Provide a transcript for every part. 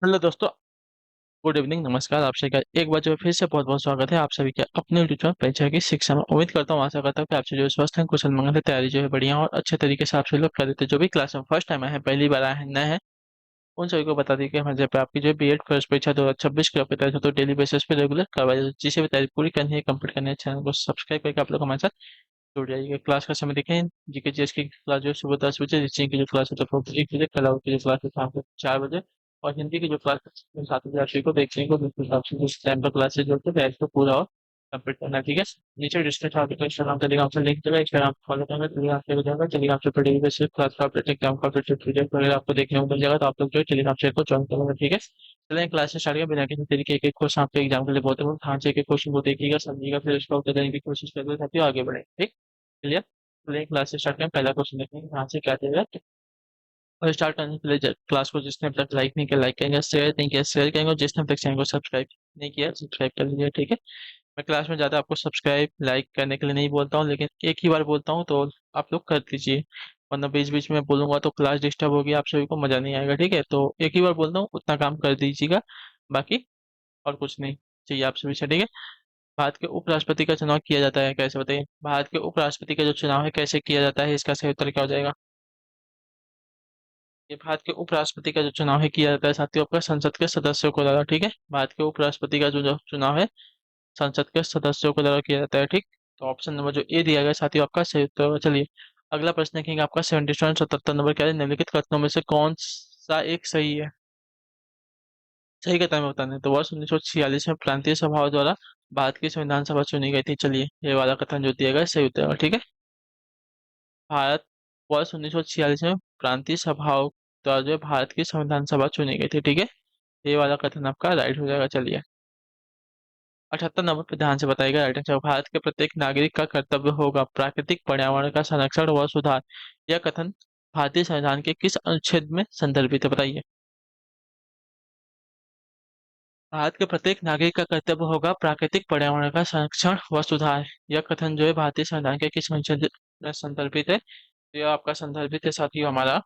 Hello दोस्तों। Good evening, नमस्कार। आप सभी का एक बार जो फिर से बहुत बहुत स्वागत है आप सभी के अपने यूट्यूब चैनल परीक्षा की शिक्षा में। उम्मीद करता हूँ, आशा करता हूँ कि आप सभी जो स्वस्थ हैं, कुशल मंगल है, तैयारी जो है बढ़िया और अच्छे तरीके से आप सभी लोग कर देते हैं। जो भी क्लास में फर्स्ट टाइम आए हैं, पहली बार आए हैं, नए हैं, उन सभी को बता दी कि हमारे पे आपकी जो है बीएड फर्स्ट परीक्षा 2026 की आपकी तैयारी तो डेली बेसिस पे रेगुलर करवाई जाती है। जिसे भी तैयारी पूरी करनी है, कंप्लीट करनी है, चैनल को सब्सक्राइब करके आप लोग हमारे साथ जुड़ जाइएगा। क्लास का समय देखें, जीके जीएस की क्लास जो है सुबह 10 बजे, रीजनिंग की जो क्लास है तो 1 बजे, कला की जो क्लास है शाम को 4 बजे, और हिंदी की जो क्लास है 7 बजे। आप सभी को देखने को बिल्कुल हिसाब से उस टाइम पर क्लासेज जो है बैच को पूरा और कंप्लीट करना है, ठीक है। नीचे डिस्क्रिप्शन आपको इंस्टाग्राम टेलीग्राम से लिंक देगा, इंस्टाग्राम फॉलो करना, टेलीग्राम से हो जाएगा। टेलीग्राम से डेली बेसिस क्लास का अपडेट, एग्जाम का अपडेट, पीडीएफ वगैरह आपको देखने को मिल जाएगा। तो आप लोग जो है टेलीग्राम से को ज्वाइन करेंगे, ठीक है। चलिए क्लास से स्टार्ट करें बिना किसी तरीके एक एक क्वेश्चन आपके एग्जाम के लिए बहुत है, ध्यान से एक एक क्वेश्चन को देखिएगा, समझिएगा, फिर उसका उत्तर देने की कोशिश करिए ताकि आगे बढ़े, ठीक। क्लियर। चलिए क्लास से स्टार्ट करें। पहला क्वेश्चन देखेंगे कहाँ से क्या देगा। और स्टार्ट करने के लिए क्लास को जिसने अब तक लाइक नहीं किया लाइक करेंगे, शेयर नहीं किया शेयर करेंगे, और जिसने अब तक चैनल को सब्सक्राइब नहीं किया सब्सक्राइब कर लीजिए, ठीक है। मैं क्लास में ज़्यादा आपको सब्सक्राइब लाइक करने के लिए नहीं बोलता हूँ, लेकिन एक ही बार बोलता हूँ तो आप लोग कर दीजिए, वरना बीच बीच में बोलूंगा तो क्लास डिस्टर्ब होगी, आप सभी को मजा नहीं आएगा, ठीक है। तो एक ही बार बोलता हूँ, उतना काम कर दीजिएगा, बाकी और कुछ नहीं चाहिए आप सभी से, ठीक है। भारत के उपराष्ट्रपति का चुनाव किया जाता है कैसे, बताइए। भारत के उपराष्ट्रपति का जो चुनाव है कैसे किया जाता है, इसका सही उत्तर क्या हो जाएगा। ये भारत के उपराष्ट्रपति का जो चुनाव है किया जाता है साथियों आपका संसद के सदस्यों को द्वारा, ठीक है। भारत के उपराष्ट्रपति का जो चुनाव है संसद के सदस्यों को द्वारा किया जाता है, ठीक। तो ऑप्शन नंबर जो ए दिया गया है साथियों आपका सही उत्तर होगा। चलिए अगला प्रश्न देखेंगे आपका 77 नंबर क्या है, निम्नलिखित कथनों में से कौन सा एक सही है। सही कथन में बताना है। तो वर्ष 1946 में प्रांतीय सभाओं द्वारा भारत की संविधान सभा चुनी गई थी। चलिए ये वाला कथन जो दिया गया है सही उत्तर होगा, ठीक है। भारत वर्ष 1946 में प्रांतीय सभाओं द्वारा जो है भारत की संविधान सभा चुनी गई थी, ठीक है। ये वाला कथन आपका राइट हो जाएगा। चलिए 78 नंबर पे ध्यान से बताइएगा। राइट आंसर, भारत के प्रत्येक नागरिक का कर्तव्य होगा प्राकृतिक पर्यावरण का संरक्षण व सुधार। यह कथन भारतीय संविधान के किस अनुच्छेद में संदर्भित है, बताइए। भारत के प्रत्येक नागरिक का कर्तव्य होगा प्राकृतिक पर्यावरण का संरक्षण व सुधार। यह कथन जो है भारतीय संविधान के किस अनुच्छेद में संदर्भित है। तो यह आपका संदर्भित है साथियों हमारा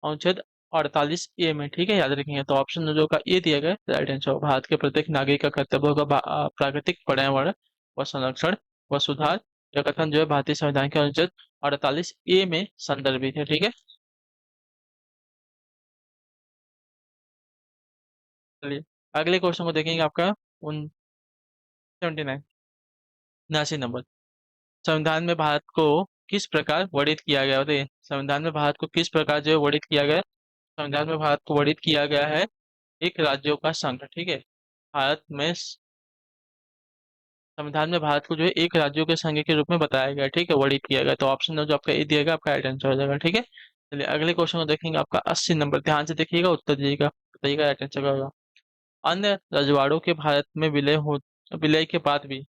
अनुच्छेद 48 ए में, ठीक है, याद रखेंगे। तो ऑप्शन जो का ए दिया गया है राइट आंसर। भारत के प्रत्येक नागरिक का कर्तव्य होगा प्राकृतिक पर्यावरण व संरक्षण व सुधार। यह कथन जो है भारतीय संविधान के अनुच्छेद 48 ए में संदर्भित है, ठीक है। चलिए अगले क्वेश्चन को देखेंगे आपका उन 79 नंबर। संविधान में भारत को किस प्रकार वर्णित किया गया, बताइए। संविधान में भारत को किस प्रकार जो है वर्णित किया गया है। संविधान में भारत को वर्णित किया गया है एक राज्यों का संघ, ठीक है। भारत में संविधान में भारत को जो है एक राज्यों के संघ के रूप में बताया गया है, ठीक है, वर्णित किया गया। तो ऑप्शन जो आपका ए दिया गया आपका राइट आंसर हो जाएगा, ठीक है। चलिए अगले क्वेश्चन को देखेंगे आपका 80 नंबर। ध्यान से देखिएगा, उत्तर दीजिएगा, बताइएगा राइट आंसर क्या होगा। अन्य रजवाड़ों के भारत में विलय के बाद भी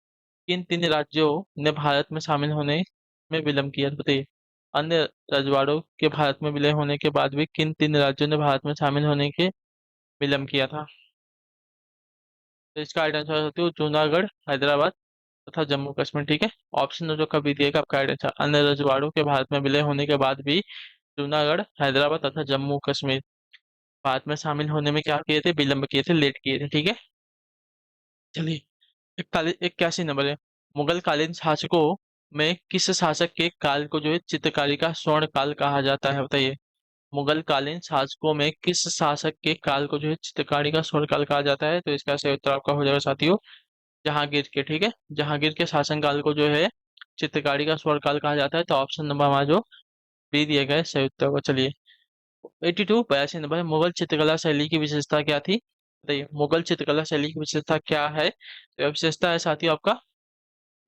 किन तीन राज्यों ने भारत में शामिल होने में विलंब किया, बताइए। अन्य रजवाड़ों के भारत में विलय होने के बाद भी किन तीन राज्यों ने भारत में शामिल होने के विलंब किया था। तो इसका राइट आंसर होती है जूनागढ़, हैदराबाद तथा जम्मू कश्मीर, ठीक है। ऑप्शन जो कभी दिएगा आपका राइट आंसर, अन्य रजवाड़ों के भारत में विलय होने के बाद भी जूनागढ़, हैदराबाद तथा जम्मू कश्मीर भारत में शामिल होने में क्या किए थे, विलंब किए थे, लेट किए थे, ठीक है। चलिए 81 नंबर है। मुगल कालीन शासकों में किस शासक के काल को जो है चित्रकारी का स्वर्ण काल कहा जाता है, बताइए। मुगल कालीन शासकों में किस शासक के काल को जो है चित्रकारी का स्वर्ण काल कहा जाता है। तो इसका सही उत्तर आपका हो जाएगा साथियों जहांगीर के, ठीक है। जहांगीर के शासनकाल को जो है चित्रकारी का स्वर्ण काल कहा जाता है। तो ऑप्शन नंबर हमारा जो बी दिया गया है सही उत्तर होगा। चलिए 82 नंबर है। मुगल चित्रकला शैली की विशेषता क्या थी, बताइए। मुगल चित्रकला शैली की विशेषता क्या है। तो यह विशेषता है साथियों आपका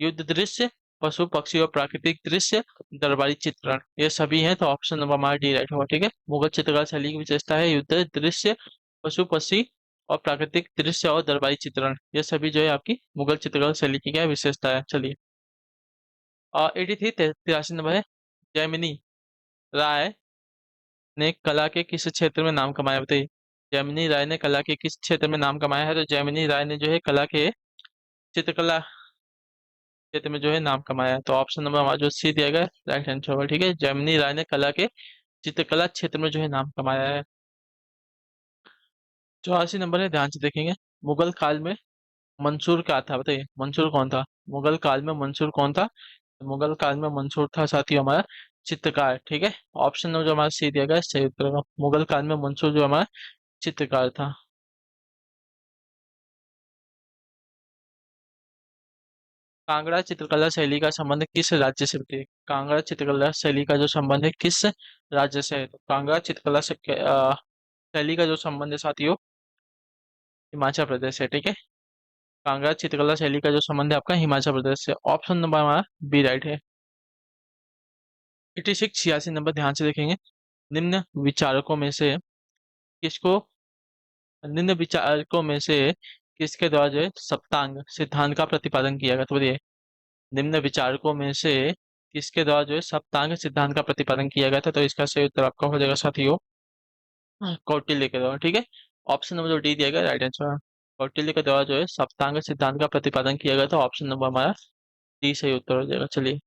युद्ध दृश्य, पशु पक्षी और प्राकृतिक दृश्य, दरबारी चित्रण, ये सभी हैं। तो ऑप्शन नंबर हमारा डी राइट होगा, ठीक है। मुगल चित्रकला शैली की विशेषता है युद्ध दृश्य, पशु पक्षी और प्राकृतिक दृश्य और दरबारी चित्रण, ये सभी जो है आपकी मुगल चित्रकला शैली की क्या विशेषता है। चलिए 83 नंबर है। जैमिनी राय ने कला के किस क्षेत्र में नाम कमाया, बताइए। जैमिनी राय ने कला के किस क्षेत्र में नाम कमाया है। तो जैमिनी राय ने जो है कला के चित्रकला क्षेत्र में जो है नाम कमाया है। तो ऑप्शन नंबर हमारा जो सी दिया गया है राइट आंसर होगा, ठीक है। जैमिनी राय ने कला के चित्रकला क्षेत्र में जो है नाम कमाया है। 84 नंबर है, ध्यान से देखेंगे। मुगल काल में मंसूर क्या था, बताइए मंसूर कौन था। मुगल काल में मंसूर कौन था। मुगल काल में मंसूर था साथियों हमारा चित्रकार, ठीक है। ऑप्शन जो हमारा सी दिया गया है, सही उत्तर होगा। मुगल काल में मंसूर जो हमारा चित्रकार था। कांगड़ा चित्रकला शैली का संबंध किस राज्य से है। कांगड़ा चित्रकला शैली का जो संबंध है किस राज्य से है, तो कांगड़ा चित्रकला शैली का जो संबंध है साथियों, हिमाचल प्रदेश से, ठीक है। कांगड़ा चित्रकला शैली का जो संबंध है आपका हिमाचल प्रदेश से। ऑप्शन नंबर हमारा बी राइट है। 86 86 नंबर, ध्यान से देखेंगे। निम्न विचारकों में से किसको निम्न विचारकों में से किसके द्वारा जो है सप्तांग सिद्धांत का प्रतिपादन किया गया, तो बताइए निम्न विचारकों में से किसके द्वारा जो है सप्तांग सिद्धांत का प्रतिपादन किया गया था, तो इसका सही उत्तर आपका हो जाएगा साथियों कौटिल्य के द्वारा, ठीक है। ऑप्शन नंबर जो डी दिया गया राइट आंसर। कौटिल्य के द्वारा जो है सप्तांग सिद्धांत का प्रतिपादन किया गया था, ऑप्शन नंबर हमारा डी सही उत्तर हो जाएगा। चलिए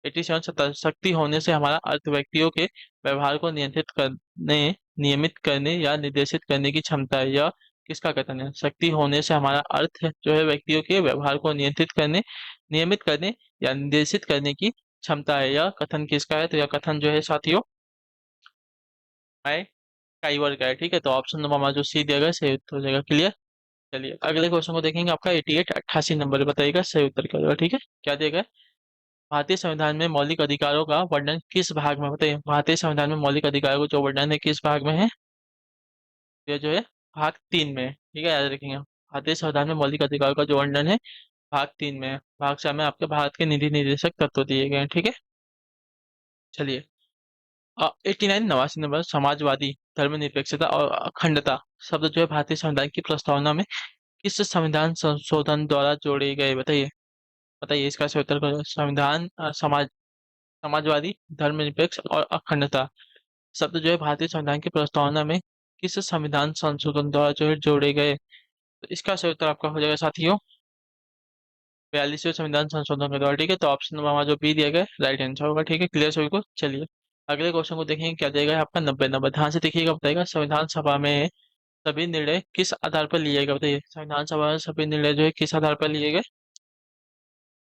87 शक्ति होने से हमारा अर्थ व्यक्तियों के व्यवहार को नियंत्रित करने नियमित करने या निर्देशित करने की क्षमता है, यह किसका कथन है। शक्ति होने से हमारा अर्थ जो है व्यक्तियों के व्यवहार को नियंत्रित करने नियमित करने या निर्देशित करने की क्षमता है, यह कथन किसका है, तो यह कथन जो है साथियों है काइवर का है, ठीक है। तो ऑप्शन नंबर हमारा जो सी दिया गया सही उत्तर हो जाएगा। क्लियर। चलिए अगले क्वेश्चन को देखेंगे। आपका 88 नंबर बताइएगा सही उत्तर क्या होगा, ठीक है। क्या दिया गया है? भारतीय संविधान में मौलिक अधिकारों का वर्णन किस भाग में, बताइए भारतीय संविधान में मौलिक अधिकारों का जो वर्णन है किस भाग में है। ये जो है भाग 3 में है, ठीक है, याद रखेंगे। भारतीय संविधान में मौलिक अधिकारों का जो वर्णन है भाग 3 में है। भाग 4 में आपके भारत के निधि निर्देशक तत्व दिए गए हैं, ठीक है। चलिए 89 89 नंबर, समाजवादी धर्मनिरपेक्षता और अखंडता शब्द जो है भारतीय संविधान की प्रस्तावना में किस संविधान संशोधन द्वारा जोड़े गए, बताइए। बताइए इसका सही उत्तर करो। संविधान समाजवादी धर्मनिरपेक्ष और अखंडता शब्द जो है भारतीय संविधान की प्रस्तावना में किस संविधान संशोधन द्वारा जो है जोड़े गए, तो इसका सही उत्तर आपका हो जाएगा साथियों 42वें संविधान संशोधन के द्वारा, ठीक है। तो ऑप्शन नंबर हमारा जो बी दिया गया राइट आंसर होगा, ठीक है। क्लियर सभी को। चलिए अगले क्वेश्चन को देखेंगे। क्या दिया गया है आपका 90 नंबर, ध्यान से देखिएगा। बताएगा संविधान सभा में सभी निर्णय किस आधार पर लिए गए, बताइए संविधान सभा में सभी निर्णय जो है किस आधार पर लिए गए,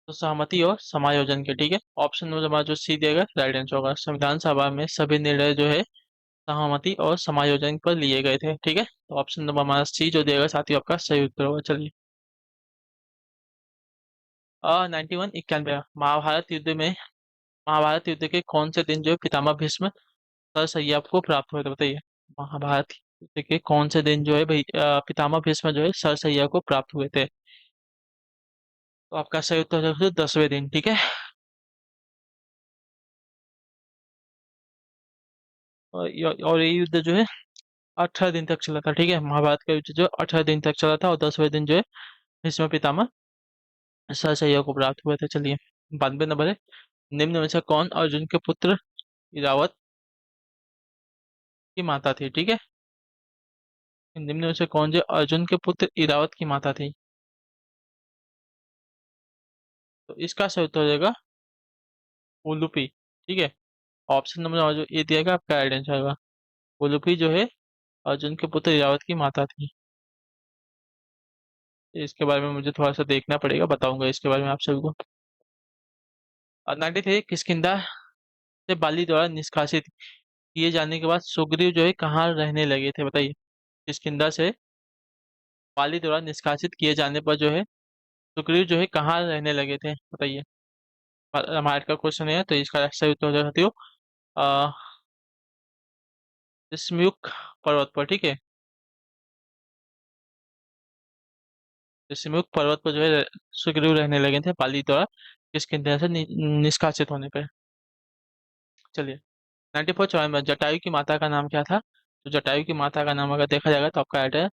तो सहमति और समायोजन के, ठीक है। ऑप्शन नंबर हमारा जो सी दिया गया राइट आंसर होगा। संविधान सभा में सभी निर्णय जो है सहमति और समायोजन पर लिए गए थे, ठीक है। तो ऑप्शन नंबर हमारा सी जो दिया गया साथियों आपका सही उत्तर होगा। चलिए 91 91 महाभारत युद्ध के कौन से दिन जो है पितामह भीष्म सरसैया को प्राप्त हुए थे, बताइए महाभारत युद्ध के कौन से दिन जो है भाई पितामह भीष्म जो है सरसैया को प्राप्त हुए थे, तो आपका सही उत्तर हो जाएगा 10वें दिन, ठीक है। और ये युद्ध जो है 18 दिन तक चला था, ठीक है। महाभारत का युद्ध जो 18 दिन तक चला था और 10वें दिन जो है भीष्म पितामह सरसैया को प्राप्त हुए थे। चलिए 92 नंबर है। निम्न में से कौन अर्जुन के पुत्र इरावत की माता थी, ठीक है। निम्न में से कौन जो अर्जुन के पुत्र इरावत की माता थी, तो इसका सही उत्तर हो जाएगा उलूपी, ठीक है। ऑप्शन नंबर जो ये दिया गया आपका राइट आंसर होगा। उलूपी जो है अर्जुन के पुत्र इरावत की माता थी। इसके बारे में मुझे थोड़ा सा देखना पड़ेगा, बताऊंगा इसके बारे में आप सभी को। 93 किष्किंधा से बाली द्वारा निष्कासित किए जाने के बाद सुग्रीव जो है कहाँ रहने लगे थे, बताइए किष्किंधा से बाली द्वारा निष्कासित किए जाने पर जो है सुग्रीव जो है कहाँ रहने लगे थे, बताइए। रामायण का क्वेश्चन है तो इसका सही उत्तर हो जाएगा साथियों स्म्युक पर्वत पर, ठीक है। स्म्युक पर्वत पर जो है सुग्रीव रहने लगे थे पाली द्वारा किष्किंधा से निष्कासित होने पर। चलिए 94 में जटायु की माता का नाम क्या था, तो जटायु की माता का नाम अगर देखा जाएगा तो आपका राइट है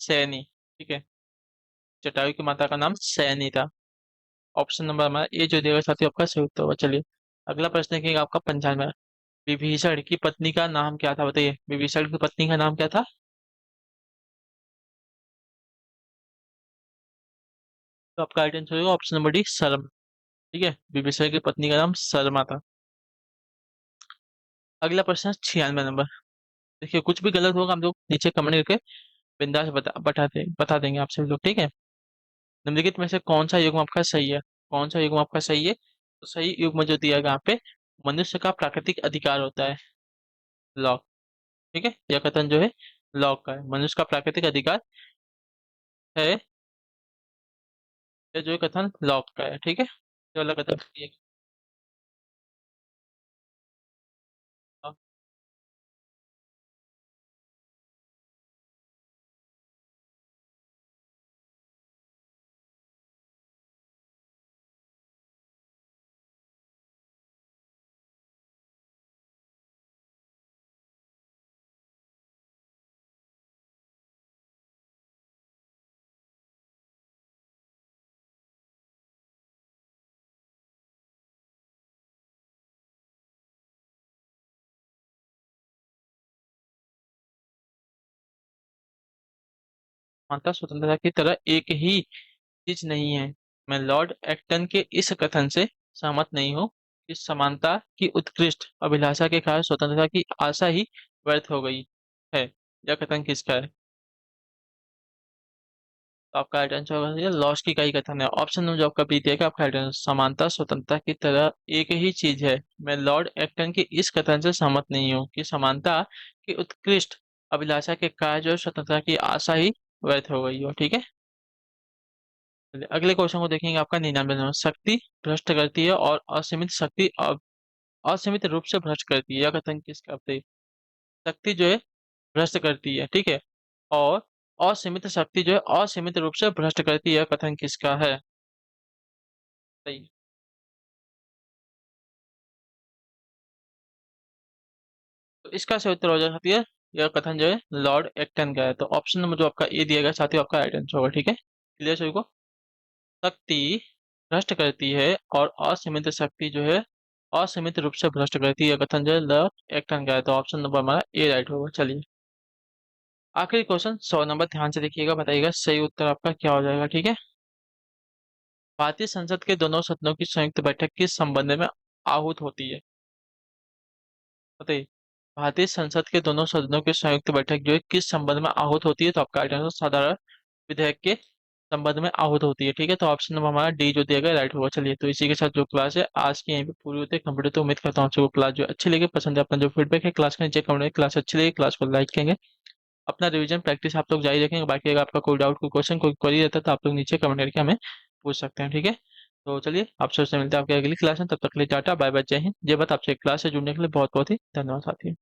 सैनी, ठीक है। जटायु की माता का नाम सैनी था। ऑप्शन नंबर हमारा ए जो देगा साथियों आपका सही उत्तर होगा। चलिए अगला प्रश्न है आपका 95। विभीषण की पत्नी का नाम क्या था, बताइए विभीषण की पत्नी का नाम क्या था, तो आपका राइट आंसर होगा ऑप्शन नंबर डी शर्मा, ठीक है। विभीषण की पत्नी का नाम शर्मा था। अगला प्रश्न 96 नंबर। देखिए कुछ भी गलत होगा हम लोग नीचे कमेंट करके बिंदास बता देंगे आप सभी लोग, ठीक है। निम्नलिखित में से कौन सा युग्म आपका सही है? कौन सा युग्म आपका सही है? तो सही युग्म जो दिया गया यहाँ पे, मनुष्य का प्राकृतिक अधिकार होता है, लॉक। ठीक है, यह कथन जो है लॉक का है, मनुष्य का प्राकृतिक अधिकार है। ये जो है कथन लॉक का है, ठीक है। जो अगला कथन ये मानता स्वतंत्रता की तरह एक ही चीज नहीं है। मैं लॉर्ड एक्टन के इस कथन से सहमत नहीं हूँ कि समानता की उत्कृष्ट अभिलाषा के कारण स्वतंत्रता की आशा ही व्यर्थ हो गई है। यह कथन किसका है? तो आपका राइट आंसर होगा लॉस की कई कथन है। ऑप्शन नंबर जो आपका बी दिया गया, आपका राइट आंसर समानता स्वतंत्रता की तरह एक ही चीज है। मैं लॉर्ड एक्टन के इस कथन से सहमत नहीं हूँ कि समानता की उत्कृष्ट अभिलाषा के कारण जो है स्वतंत्रता की आशा ही व्यर्थ हो गई हो, ठीक है। चलिए, अगले क्वेश्चन को देखेंगे। आपका 99 नंबर, शक्ति भ्रष्ट करती है और असीमित शक्ति असीमित रूप से भ्रष्ट करती है, यह कथन किसका है? शक्ति जो है भ्रष्ट करती है, ठीक है, और असीमित शक्ति जो है असीमित रूप से भ्रष्ट करती है, यह कथन किसका है? सही। तो इसका सही उत्तर हो जाती है, यह कथन जो है लॉर्ड एक्टन का है। तो ऑप्शन नंबर जो आपका ए दिया गया साथियों, आपका राइट आंसर होगा, ठीक है। क्लियर सभी को? शक्ति भ्रष्ट करती है और असीमित शक्ति जो है असीमित रूप से भ्रष्ट करती है, यह कथन जो है लॉर्ड एक्टन का है। तो ऑप्शन नंबर हमारा ए राइट होगा। चलिए, आखिरी क्वेश्चन 100 नंबर, ध्यान से देखिएगा, बताइएगा सही उत्तर आपका क्या हो जाएगा, ठीक है। भारतीय संसद के दोनों सदनों की संयुक्त बैठक किस संबंध में आहूत होती है? बताइए। भारतीय संसद के दोनों सदनों की संयुक्त बैठक जो है किस संबंध में आहूत होती है? तो आपका राइट आंसर साधारण विधेयक के संबंध में आहूत होती है, ठीक है। तो ऑप्शन नंबर हमारा डी जो दिया गया राइट होगा। चलिए, तो इसी के साथ जो क्लास है आज की यहीं पे पूरी होती है, कंप्लीट। तो उम्मीद करता हूँ आपको क्लास जो अच्छी लगी, पसंद है, अपना जो फीडबैक है क्लास का नीचे कमेंट में, क्लास अच्छी लगी क्लास को लाइक करेंगे। अपना रिवीजन प्रैक्टिस आप लोग जारी रखेंगे। बाकी अगर आपका कोई डाउट, कोई क्वेश्चन, कोई क्वेरी रहता है तो आप लोग नीचे कमेंट करके हमें पूछ सकते हैं, ठीक है। तो चलिए, आपसे मिलते हैं आपके अगली क्लास में। तब तक के लिए टाटा बाय बाय, जय हिंद जय भारत। आपसे क्लास से जुड़ने के लिए बहुत बहुत ही धन्यवाद साथी।